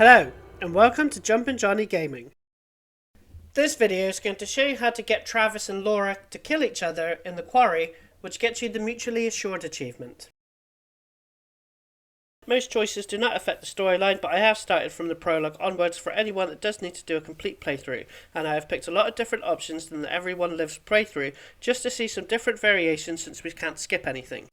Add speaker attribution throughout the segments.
Speaker 1: Hello, and welcome to Jumpin' Johnny Gaming. This video is going to show you how to get Travis and Laura to kill each other in the Quarry, which gets you the Mutually Assured achievement. Most choices do not affect the storyline, but I have started from the prologue onwards for anyone that does need to do a complete playthrough, and I have picked a lot of different options than the Everyone Lives playthrough, just to see some different variations since we can't skip anything.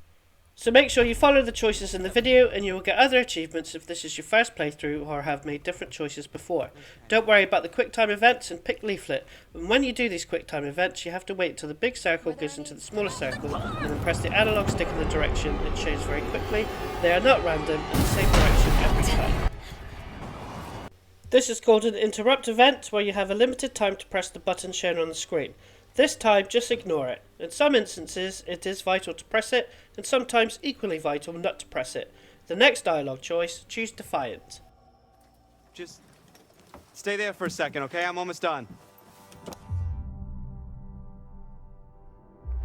Speaker 1: So make sure you follow the choices in the video and you will get other achievements if this is your first playthrough or have made different choices before. Don't worry about the quick time events and pick Leaflet. And when you do these quick time events you have to wait till the big circle goes into the smaller circle and then press the analog stick in the direction it shows very quickly. They are not random in the same direction every time. This is called an interrupt event where you have a limited time to press the button shown on the screen. This time, just ignore it. In some instances, it is vital to press it, and sometimes equally vital not to press it. The next dialogue choice, choose Defiant.
Speaker 2: Just stay there for a second, okay? I'm almost done.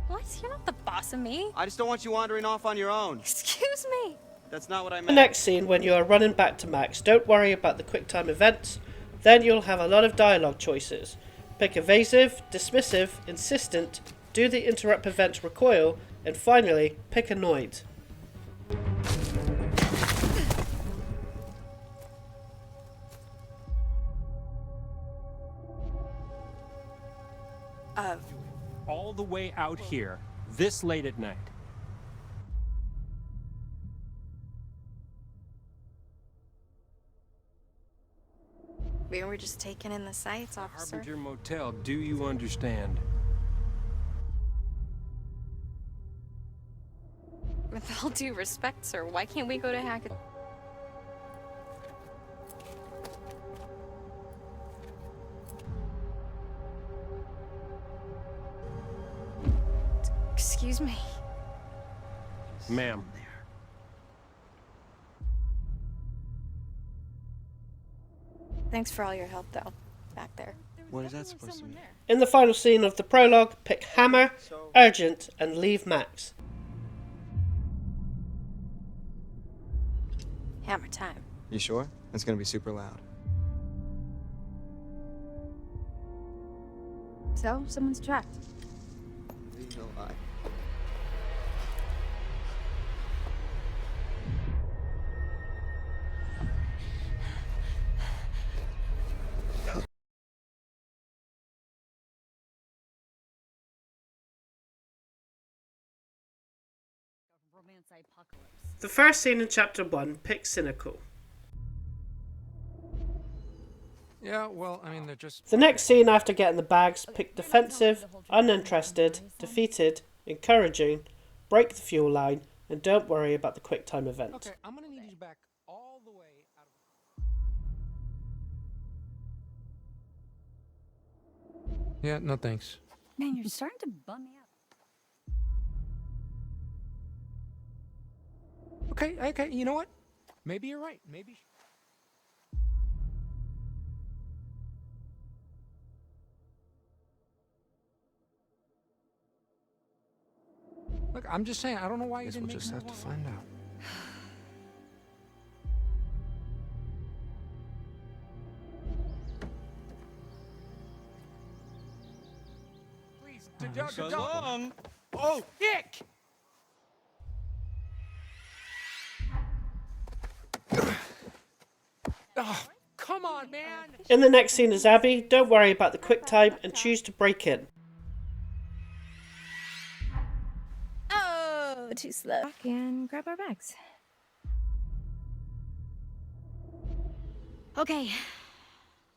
Speaker 3: What? You're not the boss of me.
Speaker 2: I just don't want you wandering off on your own.
Speaker 3: Excuse me.
Speaker 2: That's not what I meant.
Speaker 1: The next scene, when you are running back to Max, don't worry about the quick time events. Then you'll have a lot of dialogue choices. Pick evasive, dismissive, insistent, do the interrupt event recoil, and finally, pick annoyed.
Speaker 4: All the way out here, this late at night.
Speaker 3: We were just taking in the sights, officer.
Speaker 4: Harbinger Motel, do you understand?
Speaker 3: With all due respect, sir, why can't we go to Hackett? Excuse me.
Speaker 4: Ma'am.
Speaker 3: Thanks for all your help, though, back there.
Speaker 2: What is that supposed to mean?
Speaker 1: In the final scene of the prologue, pick Hammer, Urgent, and leave Max.
Speaker 3: Hammer time.
Speaker 2: You sure? It's gonna be super loud.
Speaker 3: So, someone's trapped.
Speaker 2: No lie.
Speaker 1: The first scene in Chapter 1, pick Cynical.
Speaker 4: Yeah, well, I mean, they're just...
Speaker 1: The next scene after getting the bags, pick Defensive, Uninterested, Defeated, Encouraging, Break the fuel line, and don't worry about the quick time event.
Speaker 4: Okay, I'm gonna need you back all the way out of... Yeah, no thanks.
Speaker 5: Man, you're starting to bum me out.
Speaker 4: Okay, you know what? Maybe you're right, maybe... Look, I'm just saying, I don't know why you didn't make me
Speaker 2: We'll just have to find out.
Speaker 4: Please, so long! Oh, Dick! Oh, come on, man!
Speaker 1: In the next scene is Abby, don't worry about the quick time and choose to break in.
Speaker 5: Oh, too slow. And grab our bags. Okay,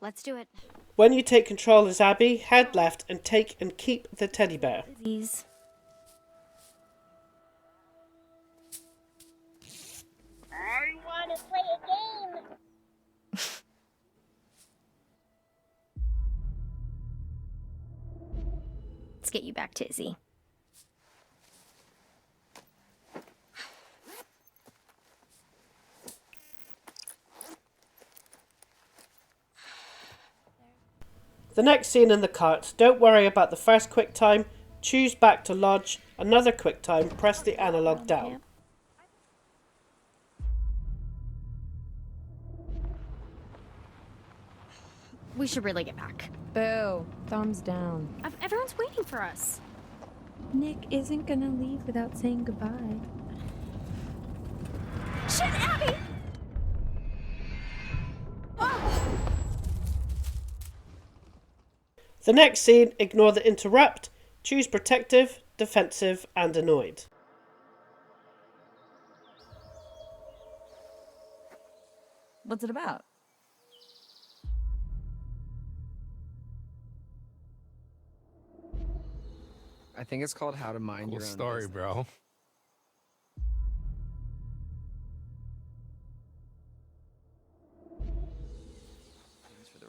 Speaker 5: let's do it.
Speaker 1: When you take control as Abby, head left and take and keep the teddy bear.
Speaker 5: These.
Speaker 6: I want to play a game.
Speaker 5: Let's get you back to Izzy.
Speaker 1: The next scene in the cart, don't worry about the first quick time, choose back to lodge, another quick time, press the analog down.
Speaker 5: We should really get back.
Speaker 7: Boo. Thumbs down.
Speaker 5: Everyone's waiting for us.
Speaker 7: Nick isn't gonna leave without saying goodbye.
Speaker 5: Shit, Abby!
Speaker 1: The next scene, ignore the interrupt. Choose protective, defensive, and annoyed.
Speaker 7: What's it about?
Speaker 8: I think it's called How to Mind Your Own
Speaker 9: story,
Speaker 8: Business.
Speaker 9: bro.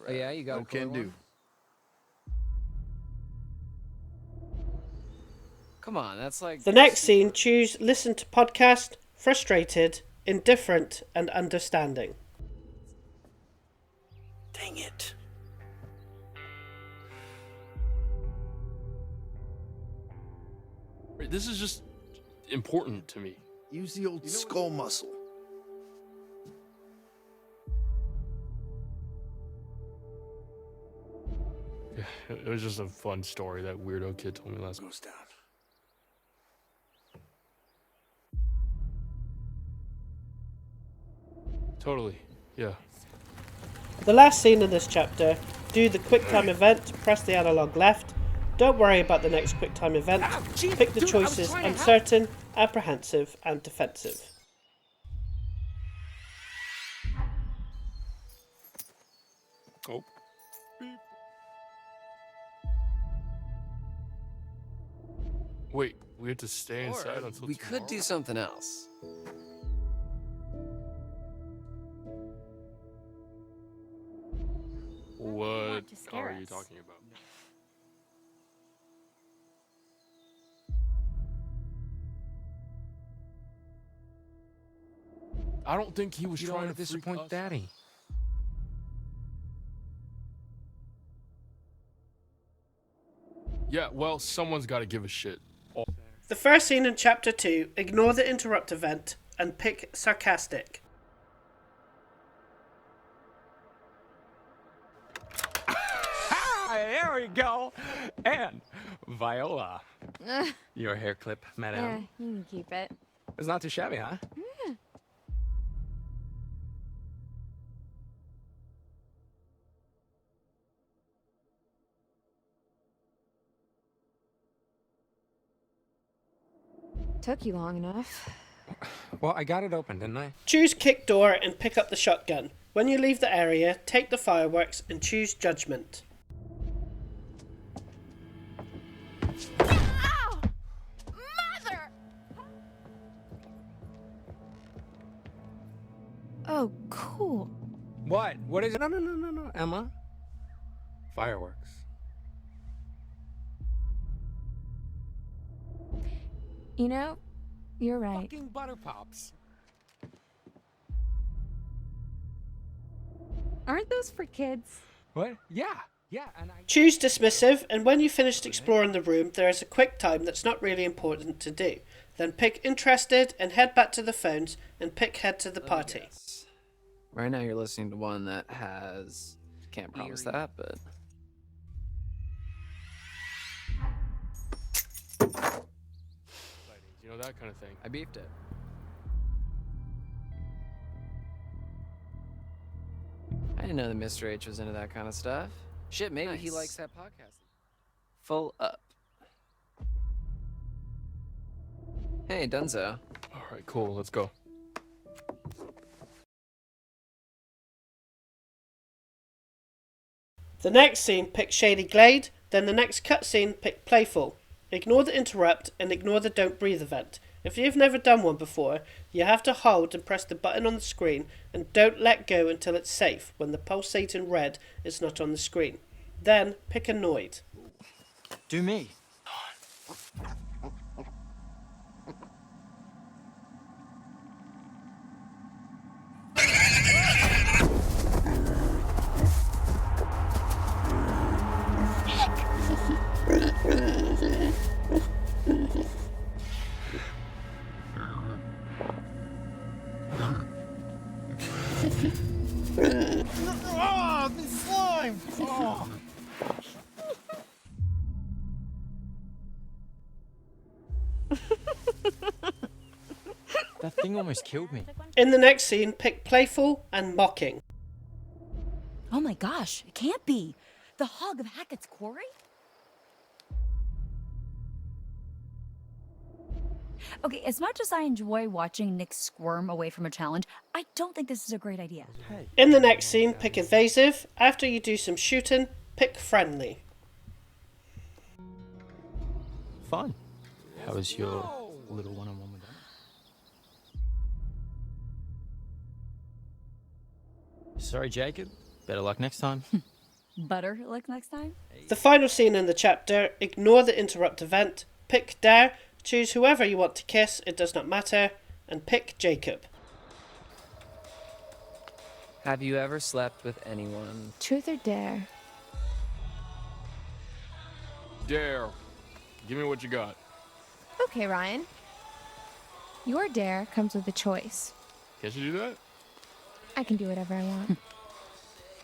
Speaker 8: Oh, yeah, you got
Speaker 9: No
Speaker 8: a cooler
Speaker 9: can do.
Speaker 8: one? Come on, that's like...
Speaker 1: The next scene, choose listen to podcast, frustrated, indifferent, and understanding.
Speaker 9: Dang it. This is just important to me.
Speaker 10: Use the old skull muscle.
Speaker 9: Yeah, it was just a fun story that weirdo kid told me last night.
Speaker 10: Goes down.
Speaker 9: Totally, yeah.
Speaker 1: The last scene in this chapter, do the QuickTime event, press the analog left. Don't worry about the next QuickTime event. Pick the choices uncertain, apprehensive, and defensive.
Speaker 9: Oh. Wait, we have to stay inside
Speaker 8: Or
Speaker 9: until
Speaker 8: we
Speaker 9: tomorrow?
Speaker 8: could do something else.
Speaker 9: What
Speaker 5: to scare
Speaker 9: are you
Speaker 5: us.
Speaker 9: talking about? I don't think he was
Speaker 4: You don't
Speaker 9: trying
Speaker 4: want
Speaker 9: to
Speaker 4: to
Speaker 9: freak
Speaker 4: disappoint
Speaker 9: us.
Speaker 4: Daddy.
Speaker 9: Yeah, well, someone's got to give a shit.
Speaker 1: The first scene in chapter 2, ignore the interrupt event and pick sarcastic.
Speaker 4: There we go. And Viola. Your hair clip, madame.
Speaker 7: You can keep it.
Speaker 4: It's not too shabby, huh?
Speaker 7: Took you long enough.
Speaker 4: Well, I got it open, didn't I?
Speaker 1: Choose kick door and pick up the shotgun. When you leave the area, take the fireworks and choose judgment.
Speaker 5: Ow! Mother!
Speaker 7: Oh, cool.
Speaker 4: What? What is it? No, Emma. Fireworks.
Speaker 7: You know, you're right.
Speaker 4: Fucking butter pops.
Speaker 7: Aren't those for kids?
Speaker 4: What? Yeah, and I...
Speaker 1: Choose dismissive, and when you've finished exploring the room, there is a quick time that's not really important to do. Then pick interested and head back to the phones and pick head to the party.
Speaker 8: Yes. Right now you're listening to one that has... Can't promise that, but...
Speaker 9: You know, that kind of thing.
Speaker 8: I beefed it. I didn't know that Mr. H was into that kind of stuff. Shit, maybe he
Speaker 2: Nice.
Speaker 8: likes that podcast. Full up. Hey, Dunzo.
Speaker 9: All right, cool. Let's go.
Speaker 1: The next scene, pick Shady Glade, then the next cutscene, pick Playful. Ignore the interrupt and ignore the don't breathe event. If you've never done one before, you have to hold and press the button on the screen and don't let go until it's safe when the pulsating red is not on the screen. Then pick Annoyed.
Speaker 2: Do me.
Speaker 10: Oh, the slime!
Speaker 9: time. Oh.
Speaker 8: That thing almost killed me.
Speaker 1: In the next scene, pick playful and mocking.
Speaker 5: Oh my gosh, it can't be. The hog of Hackett's Quarry? Okay, as much as I enjoy watching Nick squirm away from a challenge, I don't think this is a great idea.
Speaker 1: In the next scene, pick evasive. After you do some shooting, pick friendly.
Speaker 8: Fun. How was your little one-on-one with them? Sorry, Jacob. Better luck next time.
Speaker 5: Butter luck next time?
Speaker 1: The final scene in the chapter, ignore the interrupt event, pick dare, choose whoever you want to kiss, it does not matter, and pick Jacob.
Speaker 8: Have you ever slept with anyone?
Speaker 7: Truth or dare?
Speaker 9: Dare. Give me what you got.
Speaker 7: Okay, Ryan. Your dare comes with a choice.
Speaker 9: Can't you do that?
Speaker 7: I can do whatever I want.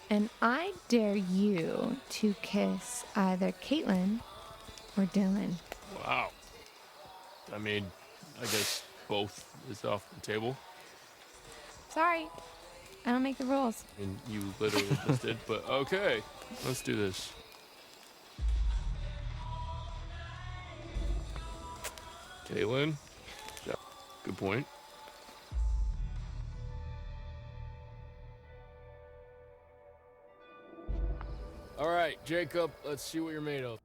Speaker 7: And I dare you to kiss either Caitlin or Dylan.
Speaker 9: Wow. I mean, I guess both is off the table.
Speaker 7: Sorry, I don't make the rules.
Speaker 9: I mean, you literally just did, but okay. Let's do this. Caitlin? Yeah, good point. All right, Jacob, let's see what you're made of.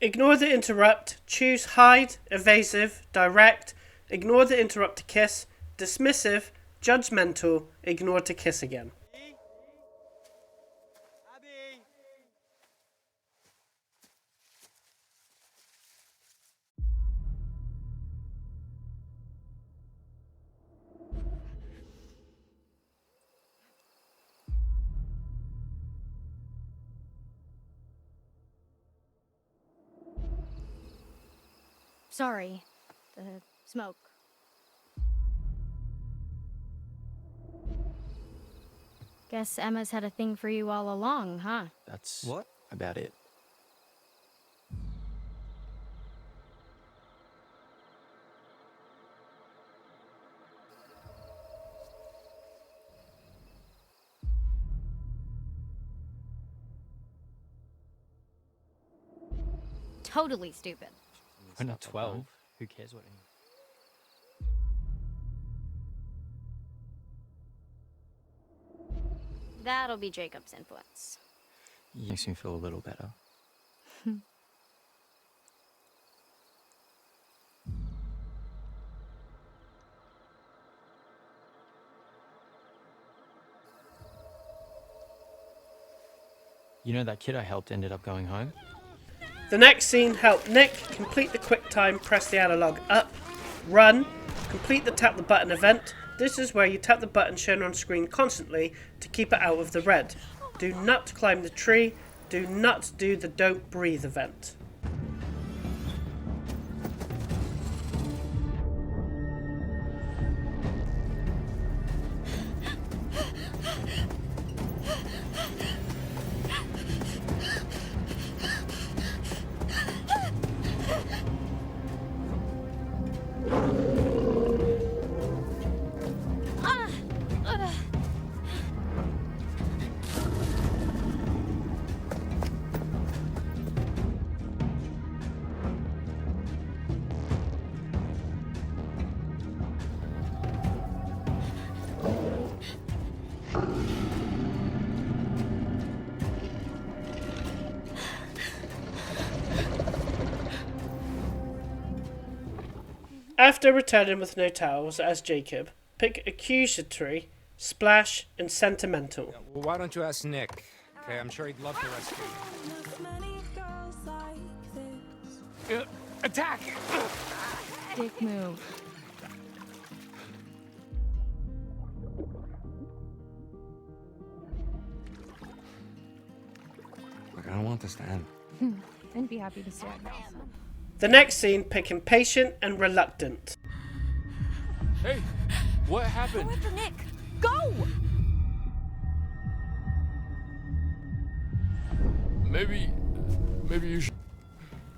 Speaker 1: Ignore the interrupt, choose hide, evasive, direct, ignore the interrupt to kiss, dismissive, judgmental, ignore to kiss again.
Speaker 2: Abby!
Speaker 5: Sorry. The smoke. Guess Emma's had a thing for you all along, huh?
Speaker 8: That's about it.
Speaker 5: Totally stupid.
Speaker 8: We're not 12. Who cares what anyone...
Speaker 5: That'll be Jacob's influence.
Speaker 8: Makes me feel a little better. You know that kid I helped ended up going home?
Speaker 1: The next scene, help Nick complete the quick time, press the analog up, run, complete the tap the button event. This is where you tap the button shown on screen constantly to keep it out of the red. Do not climb the tree, do not do the don't breathe event. After returning with no towels as Jacob, pick accusatory, splash, and sentimental.
Speaker 11: Well, why don't you ask Nick? Okay, I'm sure he'd love to rescue you.
Speaker 4: Attack!
Speaker 7: Dick move.
Speaker 4: Look, I don't want this to end.
Speaker 7: I'd be happy to see it.
Speaker 1: The next scene, pick impatient and reluctant.
Speaker 9: Hey, what happened?
Speaker 5: Go after Nick. Go!
Speaker 9: Maybe you should.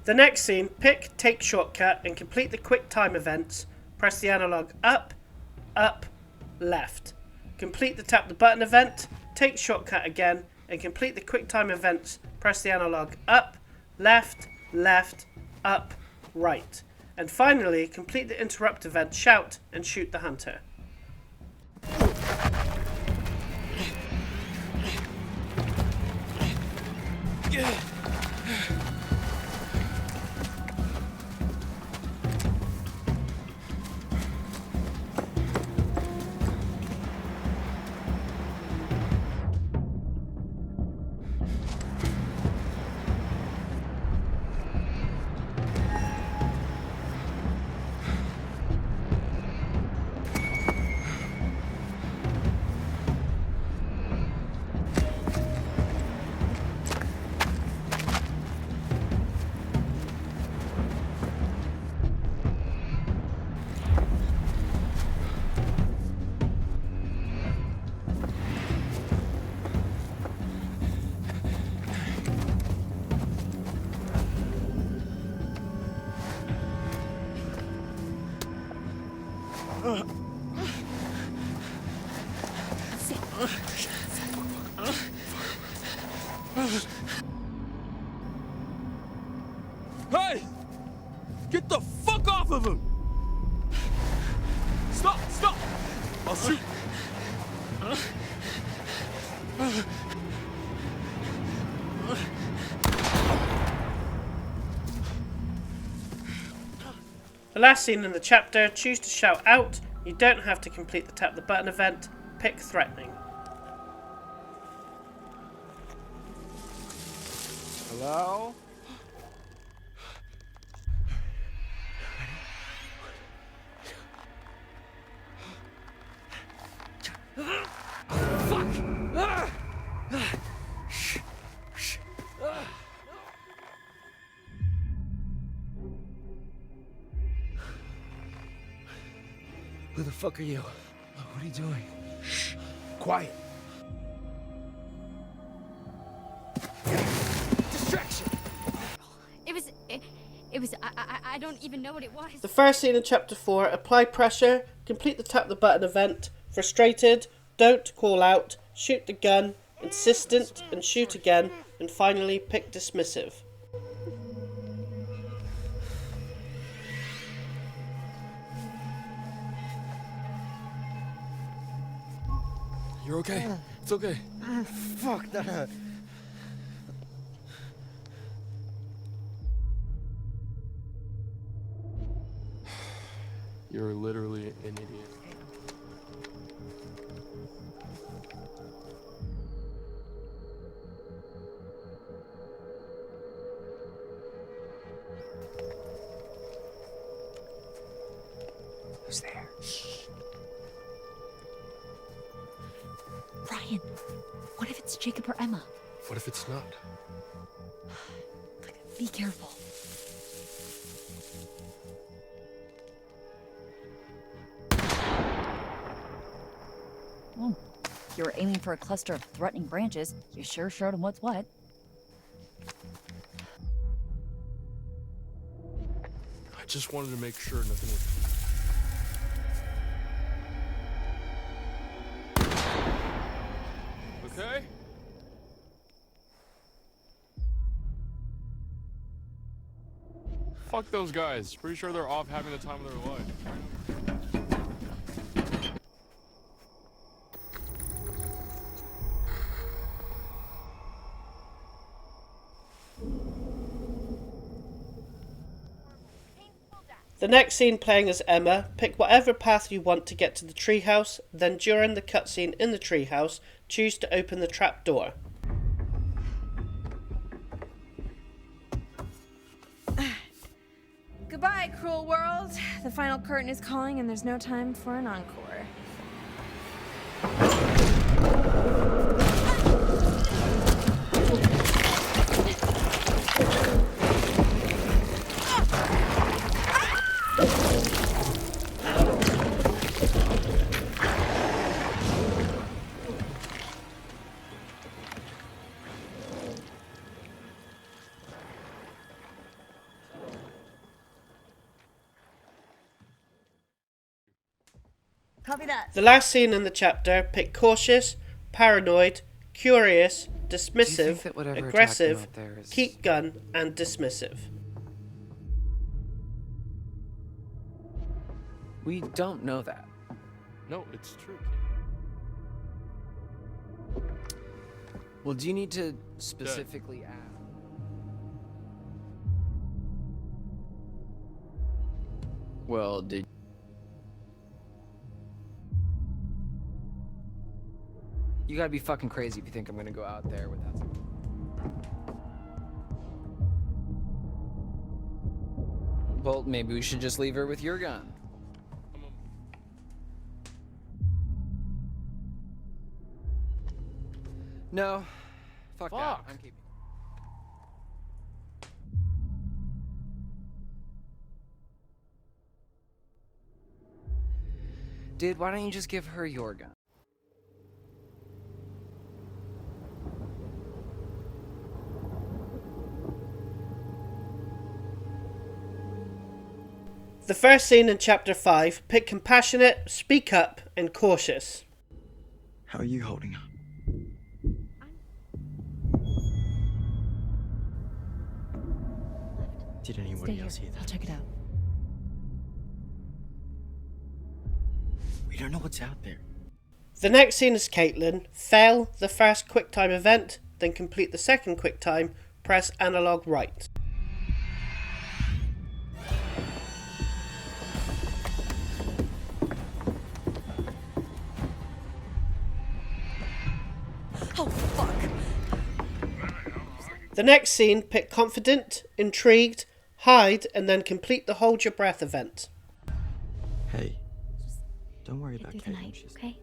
Speaker 1: The next scene, pick take shortcut and complete the quick time events. Press the analog up, up, left. Complete the tap the button event, take shortcut again, and complete the quick time events. Press the analog up, left, left, up, right. And finally, complete the interrupt event, shout, and shoot the hunter.
Speaker 9: Hey! Get the fuck off of him! Stop! Stop! I'll shoot!
Speaker 1: The last scene in the chapter, choose to shout out. You don't have to complete the tap the button event. Pick threatening.
Speaker 2: Hello?
Speaker 10: Who the fuck are you? What are you doing? Shh. Quiet.
Speaker 5: Distraction. It was. I don't even know what it was.
Speaker 1: The first scene in chapter 4, apply pressure, complete the tap the button event, frustrated, don't call out, shoot the gun, insistent, and shoot again, and finally pick dismissive.
Speaker 9: You're okay. It's okay.
Speaker 10: Fuck that.
Speaker 9: You're literally an idiot.
Speaker 5: Who's there? Shh. Ryan, what if it's Jacob or Emma?
Speaker 9: What if it's not?
Speaker 5: Be careful. Well, you were aiming for a cluster of threatening branches. You sure showed them what's what.
Speaker 9: I just wanted to make sure nothing was... Okay? Fuck those guys. Pretty sure they're off having the time of their life.
Speaker 1: The next scene playing as Emma, pick whatever path you want to get to the treehouse, then during the cutscene in the treehouse, choose to open the trap door.
Speaker 7: Goodbye, cruel world. The final curtain is calling and there's no time for an encore.
Speaker 6: Copy that.
Speaker 1: The last scene in the chapter, pick cautious, paranoid, curious, dismissive,
Speaker 8: that whatever attacked
Speaker 1: aggressive,
Speaker 8: him out there is-
Speaker 1: keep gun, and dismissive.
Speaker 8: We don't know that.
Speaker 9: No, it's true.
Speaker 8: Well, do you need to specifically add? Well, did you gotta be fucking crazy if you think I'm gonna go out there without some... Well, maybe we should just leave her with your gun. No. Fuck that. I'm keeping. Dude, why don't you just give her your gun?
Speaker 1: The first scene in chapter 5, pick compassionate, speak up, and cautious.
Speaker 10: How are you holding up? Did
Speaker 5: Stay
Speaker 10: anybody
Speaker 5: here.
Speaker 10: else hear
Speaker 5: I'll
Speaker 10: that?
Speaker 5: check it out.
Speaker 10: We don't know what's out there.
Speaker 1: The next scene is Caitlin. Fail the first QuickTime event, then complete the second QuickTime, press analog right.
Speaker 5: Oh, fuck.
Speaker 1: The next scene, pick confident, intrigued, hide, and then complete the hold your breath event.
Speaker 10: Hey, don't worry
Speaker 5: Get
Speaker 10: about
Speaker 5: through the
Speaker 10: Caitlin.
Speaker 5: night,
Speaker 10: She's
Speaker 5: okay?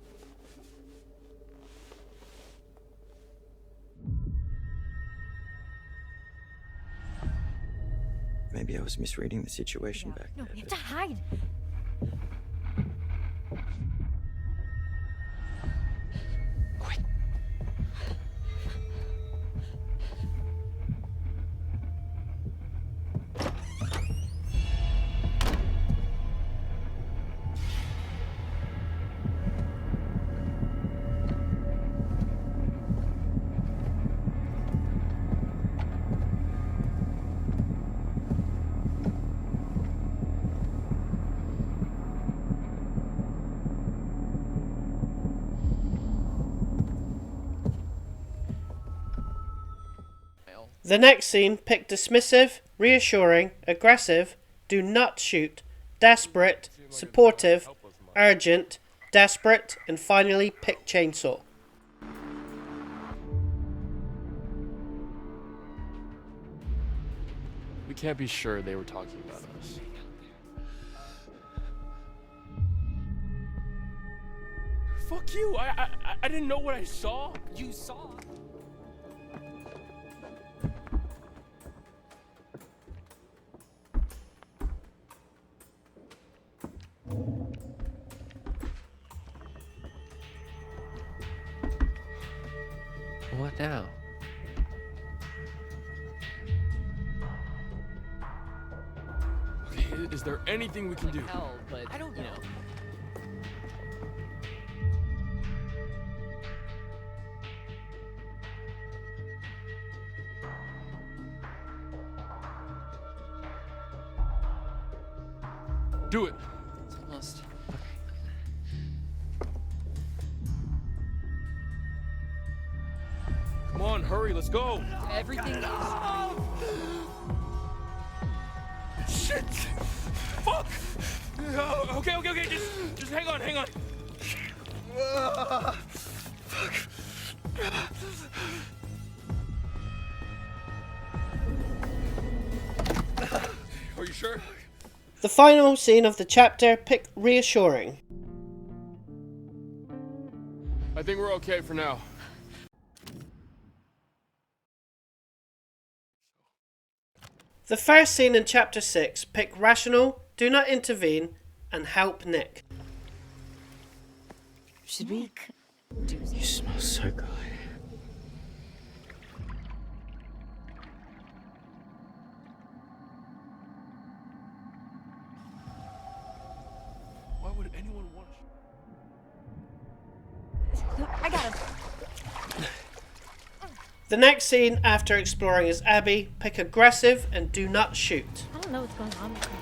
Speaker 10: Maybe I was misreading the situation back
Speaker 5: No,
Speaker 10: there.
Speaker 5: we have to hide.
Speaker 1: The next scene, pick dismissive, reassuring, aggressive, do not shoot, desperate, supportive, urgent, desperate, and finally pick chainsaw.
Speaker 9: We can't be sure they were talking about us. Fuck you! I didn't know what I saw.
Speaker 11: You saw.
Speaker 8: What now?
Speaker 9: Okay, is there anything we can do?
Speaker 8: Hell, but
Speaker 11: I don't know.
Speaker 9: Do it.
Speaker 8: It's almost.
Speaker 9: Come on, hurry, let's go.
Speaker 8: Everything is.
Speaker 9: Shit! Fuck! Okay. Just hang on. Are you sure?
Speaker 1: The final scene of the chapter, pick reassuring.
Speaker 9: I think we're okay for now.
Speaker 1: The first scene in chapter 6, pick rational, do not intervene, and help Nick.
Speaker 5: Should we?
Speaker 10: You smell so good.
Speaker 9: Why would anyone want
Speaker 1: The next scene after exploring is Abby. Pick aggressive and do not shoot.
Speaker 7: I don't know what's going on with me.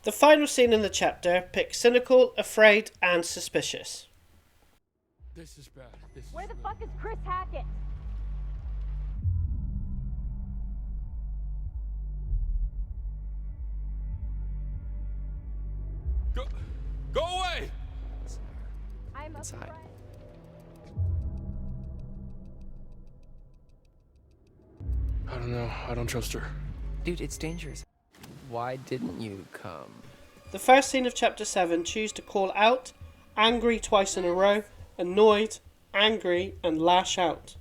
Speaker 1: The final scene in the chapter, pick cynical, afraid, and suspicious.
Speaker 9: This is bad.
Speaker 6: Where the fuck is Chris Hackett?
Speaker 9: Go away!
Speaker 3: I'm
Speaker 8: Inside.
Speaker 3: afraid.
Speaker 9: I don't know. I don't trust her.
Speaker 8: Dude, it's dangerous. Why didn't you come?
Speaker 1: The first scene of chapter 7, choose to call out, angry twice in a row, annoyed, angry, and lash out.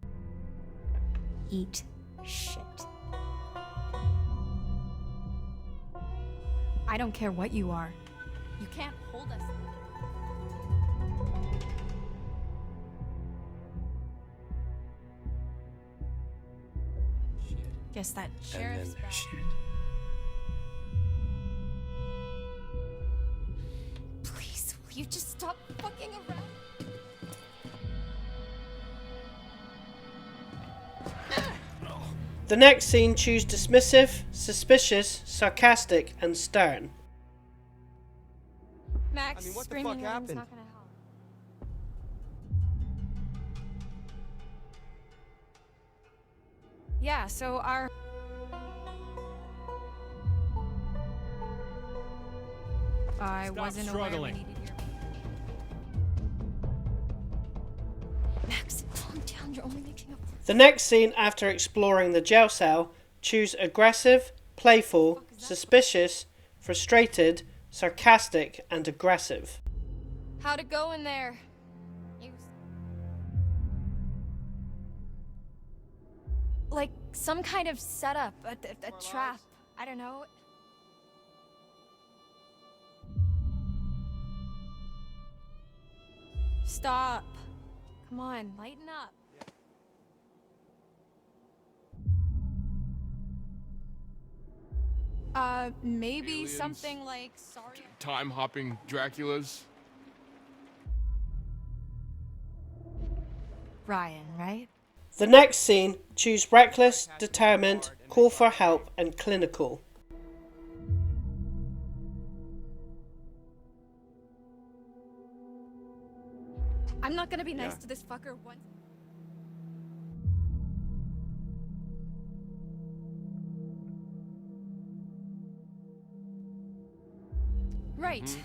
Speaker 5: Eat shit.
Speaker 3: I don't care what you are. You can't hold us. Guess that sheriff's back. Please, will you just stop fucking around?
Speaker 1: The next scene, choose dismissive, suspicious, sarcastic, and stern.
Speaker 3: Max,
Speaker 2: I mean, what the
Speaker 3: screaming
Speaker 2: fuck
Speaker 3: at him's
Speaker 2: happened?
Speaker 3: not gonna help. Yeah, so our... I wasn't aware we
Speaker 4: struggling.
Speaker 3: needed your... Max, calm down, you're only making up...
Speaker 1: The next scene after exploring the jail cell, choose aggressive, playful, suspicious, frustrated, sarcastic, and aggressive.
Speaker 3: How'd it go in there? You... Like some kind of setup, a trap. I don't know. Stop. Come on, lighten up. Maybe
Speaker 9: Aliens.
Speaker 3: something like sorry.
Speaker 9: Time hopping Draculas.
Speaker 3: Ryan, right?
Speaker 1: The next scene, choose reckless, determined, call for help, and clinical.
Speaker 3: I'm not gonna be nice to this fucker once. Right.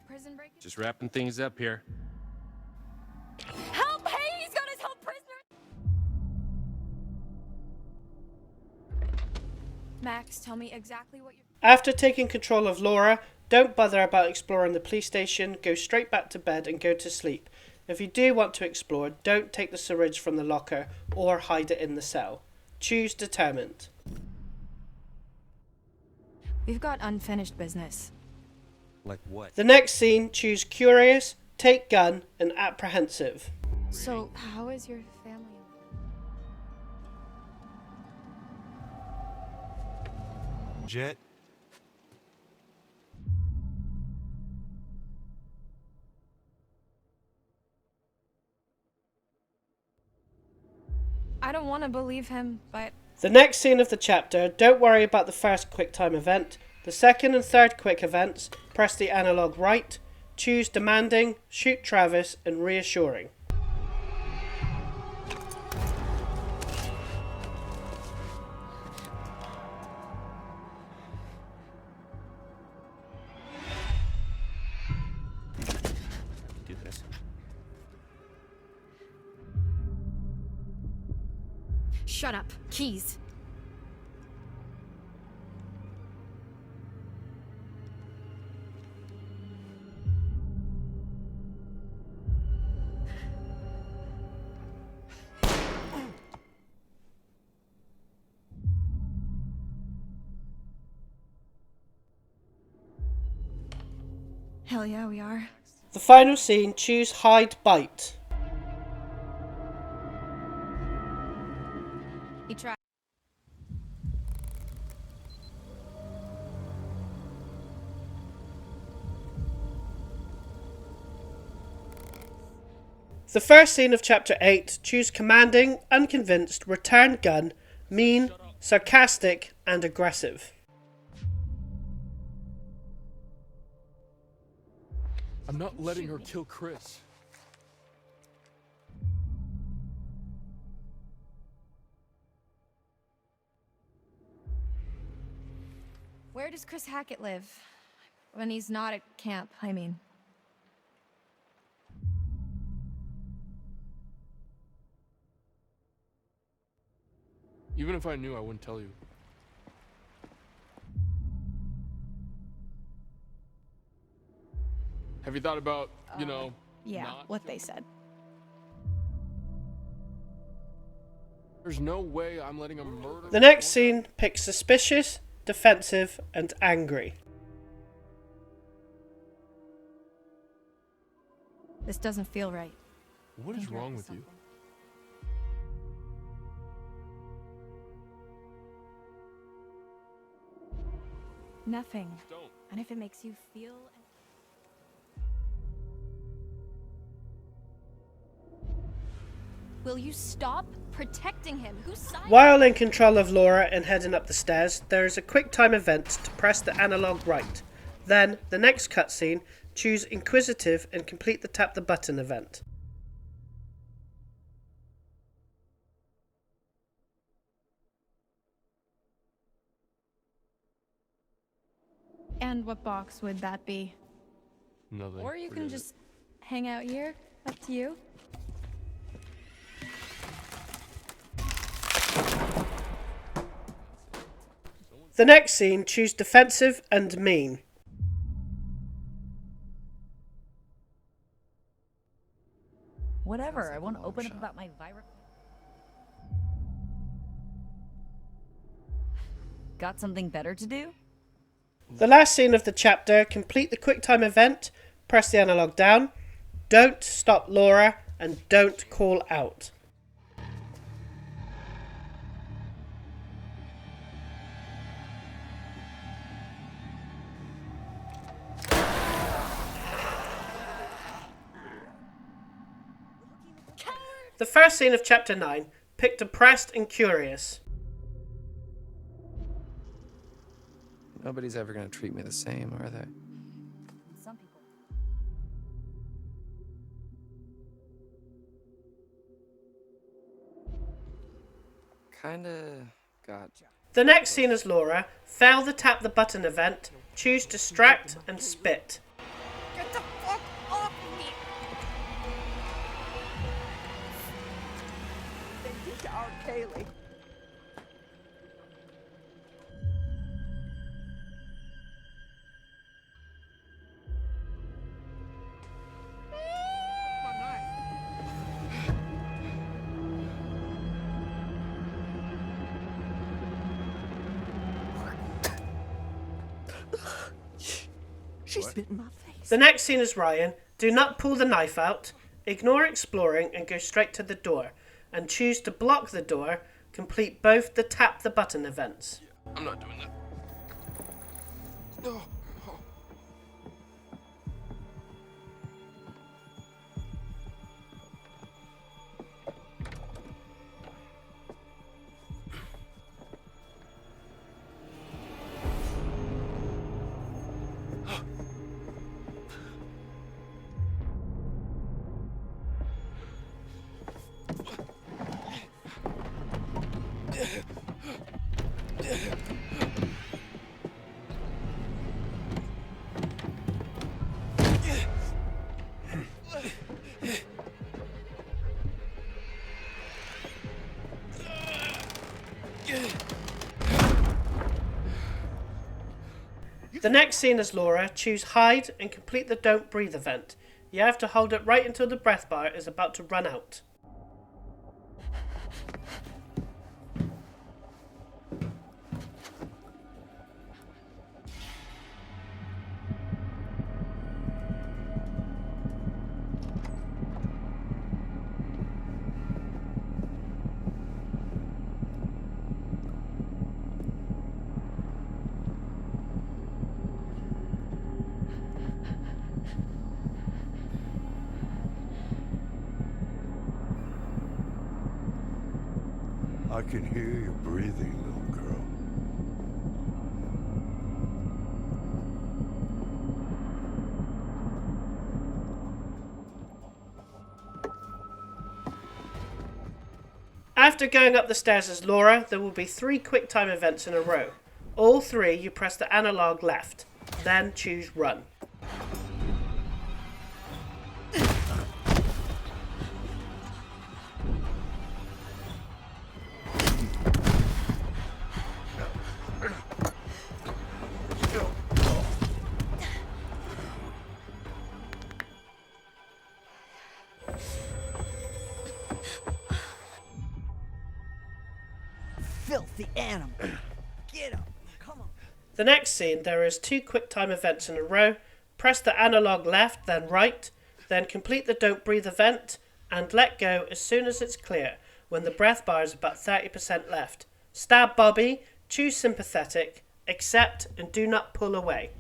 Speaker 3: Prison break.
Speaker 10: Just wrapping things up here.
Speaker 3: Help! Hey, he's got his whole prisoner. Max, tell me exactly what you're...
Speaker 1: After taking control of Laura, don't bother about exploring the police station, go straight back to bed and go to sleep. If you do want to explore, don't take the syringe from the locker or hide it in the cell. Choose determined.
Speaker 3: We've got unfinished business.
Speaker 10: Like what?
Speaker 1: The next scene, choose curious, take gun, and apprehensive.
Speaker 3: So, how is your family?
Speaker 2: Jet,
Speaker 3: I don't want to believe him, but...
Speaker 1: The next scene of the chapter, don't worry about the first QuickTime event. The second and third quick events, press the analog right, choose demanding, shoot Travis, and reassuring.
Speaker 11: Do this.
Speaker 3: Shut up. Keys. Hell yeah, we are.
Speaker 1: The final scene, choose hide bite.
Speaker 3: He tried.
Speaker 1: The first scene of chapter 8, choose commanding, unconvinced, return gun, mean, sarcastic, and aggressive.
Speaker 9: I'm not letting her kill Chris.
Speaker 3: Where does Chris Hackett live? When he's not at camp, I mean.
Speaker 9: Even if I knew, I wouldn't tell you. Have you thought about,
Speaker 3: Yeah,
Speaker 9: not
Speaker 3: what they said.
Speaker 9: There's no way I'm letting a murder...
Speaker 1: The next scene, pick suspicious, defensive, and angry.
Speaker 3: This doesn't feel right.
Speaker 9: What is wrong with you?
Speaker 3: Nothing.
Speaker 9: Don't.
Speaker 3: And if it makes you feel... Will you stop protecting him? Whose side?
Speaker 1: While in control of Laura and heading up the stairs, there is a quick time event to press the analog right. Then, the next cutscene, choose inquisitive and complete the tap the button event.
Speaker 3: And what box would that be?
Speaker 9: Nothing.
Speaker 3: Or you
Speaker 9: Forget
Speaker 3: can
Speaker 9: it.
Speaker 3: just hang out here. Up to you.
Speaker 1: The next scene, choose defensive and mean.
Speaker 5: Whatever, I won't open up about my virus. Got something better to do?
Speaker 1: The last scene of the chapter, complete the QuickTime event, press the analog down, don't stop Laura, and don't call out. The first scene of chapter 9, pick depressed and curious.
Speaker 8: Nobody's ever gonna treat me the same, are they?
Speaker 5: Some people.
Speaker 8: Kinda got...
Speaker 1: The next scene is Laura, fail the tap the button event, choose distract and spit.
Speaker 3: Get the fuck off me!
Speaker 6: They did to our Kaylee. She spit in my face.
Speaker 1: The next scene is Ryan, do not pull the knife out, ignore exploring and go straight to the door, and choose to block the door, complete both the tap the button events.
Speaker 9: I'm not doing that. Oh.
Speaker 1: The next scene is Laura. Choose hide and complete the don't breathe event. You have to hold it right until the breath bar is about to run out.
Speaker 10: I can hear you breathing, little girl.
Speaker 1: After going up the stairs as Laura, there will be 3 QuickTime events in a row. All 3 you press the analog left, then choose run.
Speaker 6: Filthy animal. Get up. Come on.
Speaker 1: The next scene, there is 2 QuickTime events in a row. Press the analog left, then right, then complete the don't breathe event, and let go as soon as it's clear, when the breath bar is about 30% left. Stab Bobby, choose sympathetic, accept, and do not pull away.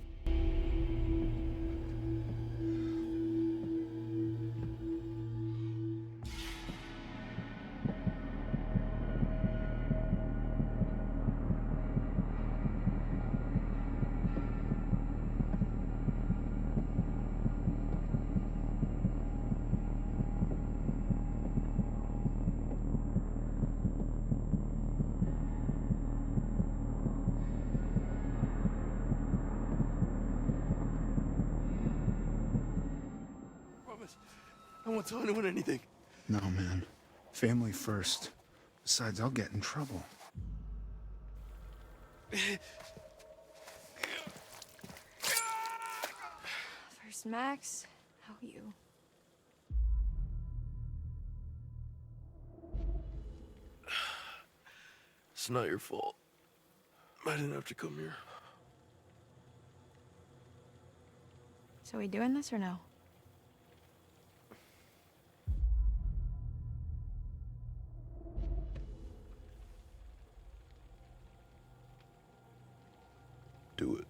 Speaker 9: I won't tell anyone anything.
Speaker 10: No, man. Family first. Besides, I'll get in trouble.
Speaker 3: First, Max, how are you?
Speaker 9: It's not your fault. I didn't have to come here.
Speaker 3: So we doing this or no?
Speaker 9: Do it.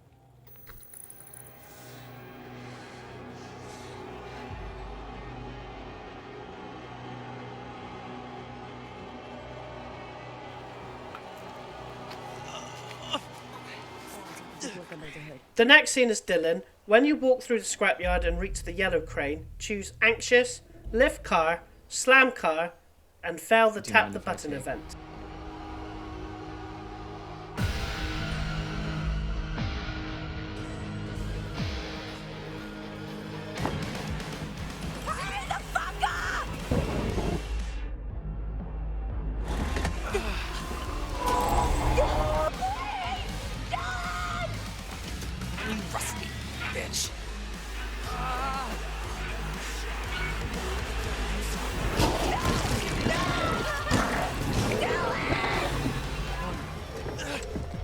Speaker 1: The next scene is Dylan. When you walk through the scrapyard and reach the yellow crane, choose anxious, lift car, slam car, and fail the tap the button event.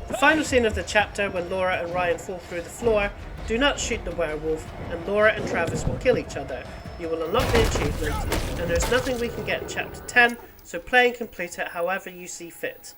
Speaker 1: The final scene of the chapter, when Laura and Ryan fall through the floor, do not shoot the werewolf, and Laura and Travis will kill each other. You will unlock the achievement, and there's nothing we can get in chapter 10, so play and complete it however you see fit.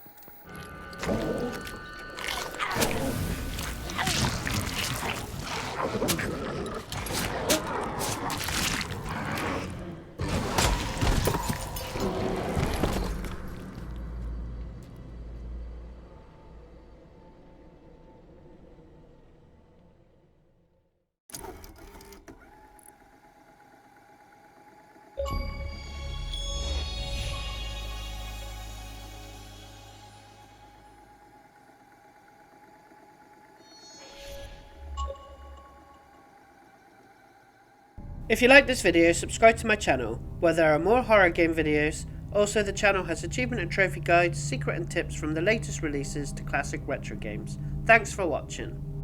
Speaker 1: If you like this video, subscribe to my channel, where there are more horror game videos. Also, the channel has achievement and trophy guides, secret and tips from the latest releases to classic retro games. Thanks for watching.